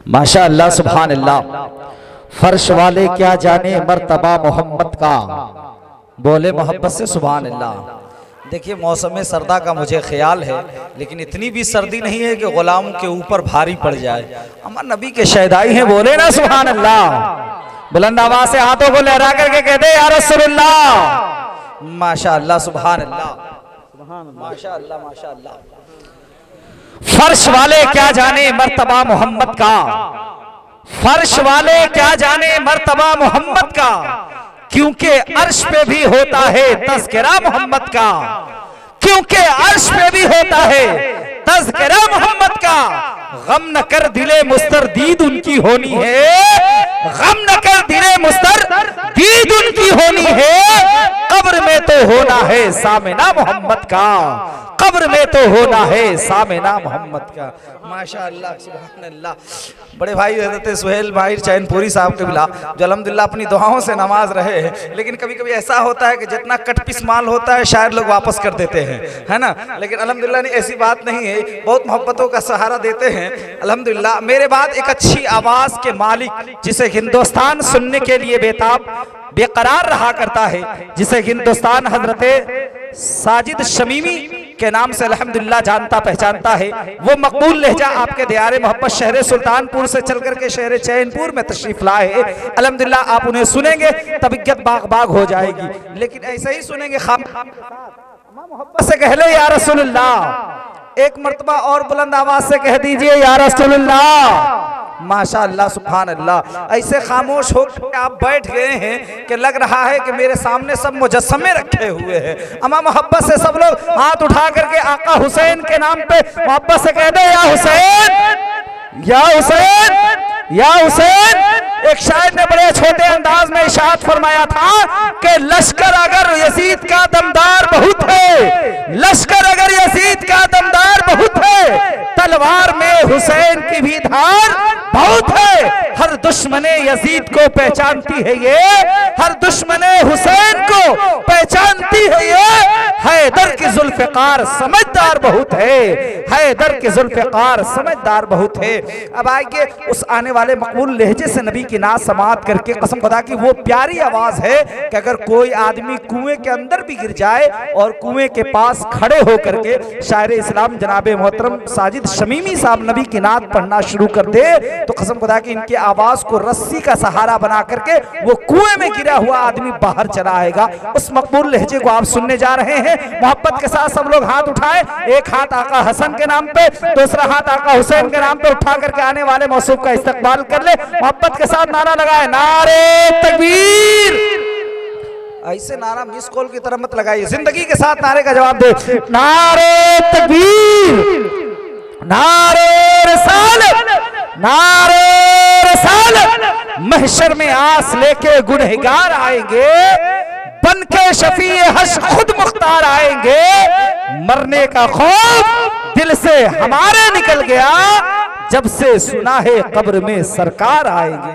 माशा अल्लाह सुभान अल्लाह। फर्श वाले क्या जाने मर्तबा मोहम्मद का, बोले मोहब्बत से सुभान अल्लाह। देखिए मौसम सर्दा का मुझे ख्याल है, लेकिन इतनी भी सर्दी नहीं है कि गुलाम के ऊपर भारी पड़ जाए। अमर नबी के शहदाई हैं, बोले ना सुभान अल्लाह। बुलंद आवाज से हाथों को लहरा करके कहते या रसूलुल्लाह। माशा अल्लाह सुभान अल्लाह, माशा अल्लाह, माशा अल्लाह। फर्श वाले क्या जाने मर्तबा मोहम्मद का, फर्श वाले क्या जाने मर्तबा मोहम्मद का, क्योंकि अर्श पे भी होता है तज़किरा मोहम्मद का, क्योंकि अर्श पे भी होता है तज़किरा मोहम्मद का। गम न कर दिले मुस्तरदीद उनकी होनी है, गम न कर दिले मुस्तरदीद उनकी होनी है। कब्र में तो होना है सामिना मोहम्मद का, कब्र में तो होना है सामिना मोहम्मद का। माशा अल्लाह सुभान अल्लाह। बड़े भाई हज़रत सुहेल भाई चैनपुरी साहब के बिला जो अल्हम्दुलिल्लाह अपनी दुआओं से नमाज रहे हैं, लेकिन कभी कभी ऐसा होता है कि जितना कटपिस माल होता है शायद लोग वापस कर देते हैं, है ना। लेकिन अल्हम्दुलिल्लाह नहीं, ऐसी बात नहीं है, बहुत मोहब्बतों का सहारा देते हैं अल्हम्दुलिल्लाह। मेरे बाद एक अच्छी आवाज़ के मालिक, जिसे हिंदुस्तान सुनने के लिए बेताब बेकरार रहा करता है, जिसे हिंदुस्तान हजरत साजिद शमीमी के नाम से अल्हम्दुलिल्लाह जानता पहचानता है, वो मकबूल लहजा आपके दियारे मोहब्बत शहर सुल्तानपुर से चल करके शहर चैनपुर में तशरीफ लाए है। अल्हम्दुलिल्लाह आप उन्हें सुनेंगे तबीयत बाग बाग हो जाएगी, लेकिन ऐसे ही सुनेंगे खाम मोहब्बत से कह ले या रसूलुल्लाह। एक मर्तबा और बुलंद आवाज से कह दीजिए या रसूलुल्लाह। माशा अल्लाह सुभान अल्लाह। ऐसे खामोश होकर आप बैठ गए हैं कि लग रहा है कि मेरे सामने सब मुजस्समे रखे हुए हैं। अमा मोहब्बत से सब लोग हाथ उठा करके आका हुसैन के नाम पे मोहब्बत से कह दे या हुसैन, या हुसैन, या हुसैन। एक शायर ने बड़े छोटे अंदाज में इशाअत फरमाया था कि लश्कर अगर यजीद का दमदार बहुत है, लश्कर अगर यजीद का दमदार बहुत है, तलवार में हुसैन की भी धार बहुत है। हर दुश्मने यजीद को पहचानती है ये, हर दुश्मने हुसैन को पहचानती है ये। हैदर की जुल्फ़िकार समझदार बहुत है, हैदर की जुल्फ़िकार समझदार बहुत है। अब आइए उस आने वाले मकबूल लहजे से नबी की नात समात करके, कसम खुदा की वो प्यारी आवाज है कि अगर कोई आदमी कुएं के अंदर भी गिर जाए और कुएं के पास खड़े होकर के शायर इस्लाम जनाब मोहतरम साजिद शमीमी साहब नबी की नात पढ़ना शुरू कर दे, तो कसम खुदा की इनकी आवाज को रस्सी का सहारा बना करके वो कुएं में गिरा हुआ आदमी बाहर चला आएगा। उस मकबूल लहजे को आप सुनने जा रहे हैं। मोहब्बत के साथ सब लोग हाथ उठाए, एक हाथ आका हसन के नाम पे, दूसरा हाथ आका हुसैन के नाम पे उठा करके आने वाले मौसूफ का इस्तकबाल कर ले। मोहब्बत के साथ नारा लगाए, नारे तकबीर। ऐसे नारा मिस कॉल की तरह मत लगाइए, जिंदगी के साथ नारे का जवाब दे। नारे तकबीर, नारे रिसालत, नारे रिसालत। महशर में आस लेके गुनहगार आएंगे, बन के शफी हश्र खुद मुख्तार आएंगे। मरने का खौफ दिल से हमारे निकल गया, जब से सुना है कब्र में सरकार आएंगे।